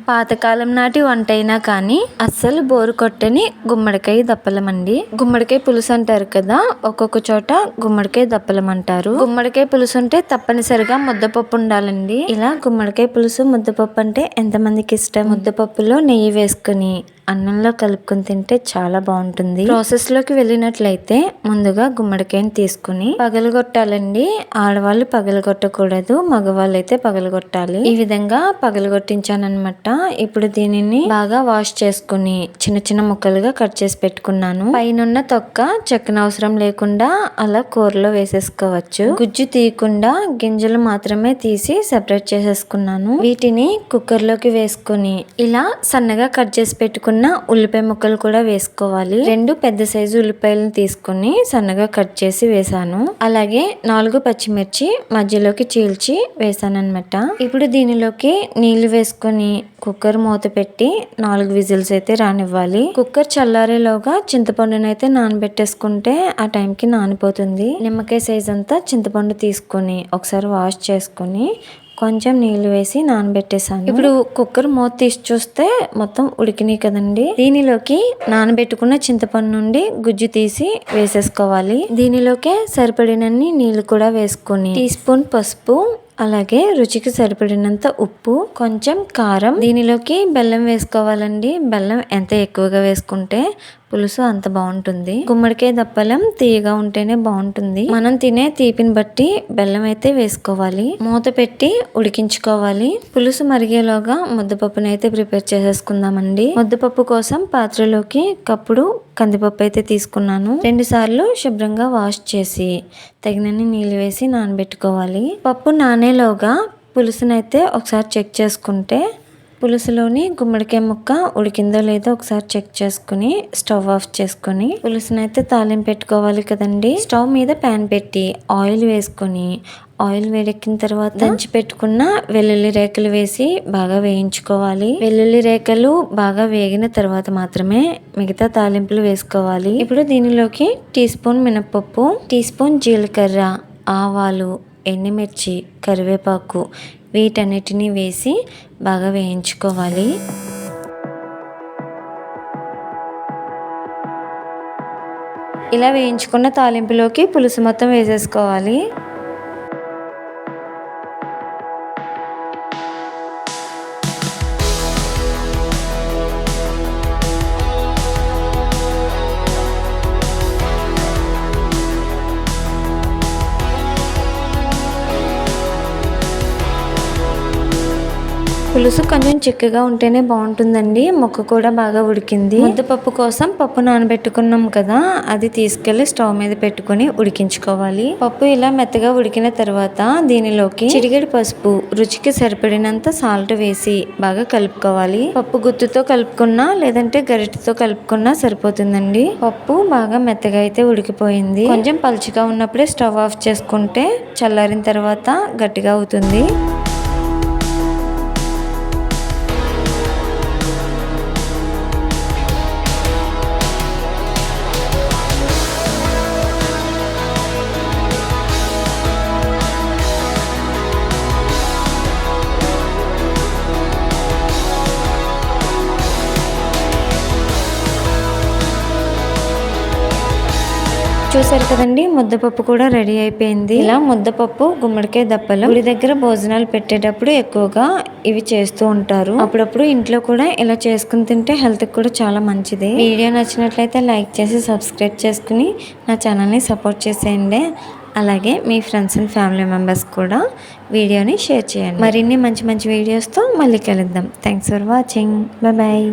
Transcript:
పాతకాలం నాటి వంట అయినా కానీ అస్సలు బోరు కొట్టని గుమ్మడికాయ దప్పలం అండి. గుమ్మడికాయ పులుసు అంటారు కదా, ఒక్కొక్క చోట గుమ్మడికాయ దప్పలం అంటారు. గుమ్మడికాయ పులుసు అంటే తప్పనిసరిగా ముద్దపప్పు ఉండాలండి. ఇలా గుమ్మడికాయ పులుసు ముద్దపప్పు అంటే ఎంతమందికి ఇష్టం. ముద్దపప్పులో నెయ్యి వేసుకుని అన్నంలో కలుపుకొని తింటే చాలా బాగుంటుంది. ప్రాసెస్ లోకి వెళ్ళినట్లయితే ముందుగా గుమ్మడికాయని తీసుకుని పగలగొట్టాలండి. ఆడవాళ్ళు పగలగొట్టకూడదు, మగవాళ్ళు అయితే పగలగొట్టాలి. ఈ విధంగా పగలగొట్టించానమాట. ఇప్పుడు దీనిని బాగా వాష్ చేసుకుని చిన్న చిన్న ముక్కలుగా కట్ చేసి పెట్టుకున్నాను. పైనున్న తొక్క చెక్కన అవసరం లేకుండా అలా కూరలో వేసేసుకోవచ్చు. గుజ్జు తీయకుండా గింజలు మాత్రమే తీసి సెపరేట్ చేసేసుకున్నాను. వీటిని కుక్కర్ లోకి వేసుకుని ఇలా సన్నగా కట్ చేసి పెట్టుకున్న ఉల్లిపాయ ముక్కలు కూడా వేసుకోవాలి. 2 పెద్ద సైజు ఉల్లిపాయలను తీసుకుని సన్నగా కట్ చేసి వేసాను. అలాగే 4 పచ్చిమిర్చి మధ్యలోకి చీల్చి వేసాను అనమాట. ఇప్పుడు దీనిలోకి నీళ్లు వేసుకుని కుక్కర్ మూత పెట్టి 4 విజిల్స్ అయితే రానివ్వాలి. కుక్కర్ చల్లారేలోగా చింతపండునైతే నానబెట్టేసుకుంటే ఆ టైంకి నానిపోతుంది. నిమ్మకాయ సైజ్ అంతా చింతపండు తీసుకుని ఒకసారి వాష్ చేసుకుని కొంచెం నీళ్లు వేసి నానబెట్టేసాను. ఇప్పుడు కుక్కర్ మూత తీసి చూస్తే మొత్తం ఉడికినాయి కదండి. దీనిలోకి నానబెట్టుకున్న చింతపండు నుండి గుజ్జు తీసి వేసేసుకోవాలి. దీనిలోకే సరిపడినన్ని నీళ్లు కూడా వేసుకొని టీ స్పూన్ పసుపు, అలాగే రుచికి సరిపడినంత ఉప్పు, కొంచెం కారం, దీనిలోకి బెల్లం వేసుకోవాలండి. బెల్లం ఎంత ఎక్కువగా వేసుకుంటే పులుసు అంత బాగుంటుంది. గుమ్మడికాయ దప్పలం తీయగా ఉంటేనే బాగుంటుంది. మనం తినే తీపిని బట్టి బెల్లం అయితే వేసుకోవాలి. మూత పెట్టి ఉడికించుకోవాలి. పులుసు మరిగేలోగా ముద్దపప్పుని అయితే ప్రిపేర్ చేసేసుకుందామండి. ముద్దపప్పు కోసం పాత్రలోకి కప్పుడు కందిపప్పు అయితే తీసుకున్నాను. 2 సార్లు శుభ్రంగా వాష్ చేసి తగినన్ని నీళ్ళు వేసి నానబెట్టుకోవాలి. పప్పు నానేలోగా పులుసునైతే ఒకసారి చెక్ చేసుకుంటే పులుసులోని గుమ్మడికాయ ముక్క ఉడికిందో లేదో ఒకసారి చెక్ చేసుకుని స్టవ్ ఆఫ్ చేసుకుని పులుసునైతే తాలింపు పెట్టుకోవాలి కదండి. స్టవ్ మీద ప్యాన్ పెట్టి ఆయిల్ వేసుకొని ఆయిల్ వేడెక్కిన తర్వాత దంచి పెట్టుకున్న వెల్లుల్లి రేకలు వేసి బాగా వేయించుకోవాలి. వెల్లుల్లి రేకలు బాగా వేగిన తర్వాత మాత్రమే మిగతా తాలింపులు వేసుకోవాలి. ఇప్పుడు దీనిలోకి టీ స్పూన్ మినపప్పు, టీ స్పూన్ జీలకర్ర, ఆవాలు, ఎండుమిర్చి, కరివేపాకు వీటన్నిటిని వేసి బాగా వేయించుకోవాలి. ఇలా వేయించుకున్న తాలింపులోకి పులుసు మొత్తం వేసేసుకోవాలి. పులుసు కొంచెం చిక్కగా ఉంటేనే బాగుంటుందండి. ముక్క కూడా బాగా ఉడికింది. ముద్దపప్పు కోసం పప్పు నానబెట్టుకున్నాం కదా, అది తీసుకెళ్లి స్టవ్ మీద పెట్టుకుని ఉడికించుకోవాలి. పప్పు ఇలా మెత్తగా ఉడికిన తర్వాత దీనిలోకి చిటికెడు పసుపు, రుచికి సరిపడినంత సాల్ట్ వేసి బాగా కలుపుకోవాలి. పప్పు గుత్తుతో కలుపుకున్నా లేదంటే గరిటెతో కలుపుకున్నా సరిపోతుందండి. పప్పు బాగా మెత్తగా అయితే ఉడికిపోయింది. కొంచెం పలుచగా ఉన్నప్పుడే స్టవ్ ఆఫ్ చేసుకుంటే చల్లారిన తర్వాత గట్టిగా అవుతుంది. చూసారు కదండి, ముద్దపప్పు కూడా రెడీ అయిపోయింది. ఇలా ముద్దపప్పు, గుమ్మడికాయ దప్పలు గుడి దగ్గర భోజనాలు పెట్టేటప్పుడు ఎక్కువగా ఇవి చేస్తూ ఉంటారు. అప్పుడప్పుడు ఇంట్లో కూడా ఇలా చేసుకుని తింటే హెల్త్ కూడా చాలా మంచిది. వీడియో నచ్చినట్లయితే లైక్ చేసి సబ్స్క్రైబ్ చేసుకుని నా ఛానల్ని సపోర్ట్ చేసేయండి. అలాగే మీ ఫ్రెండ్స్ అండ్ ఫ్యామిలీ మెంబర్స్ కూడా వీడియోని షేర్ చేయండి. మరిన్ని మంచి మంచి వీడియోస్తో మళ్ళీ కలుద్దాం. Thanks for watching. బాయ్.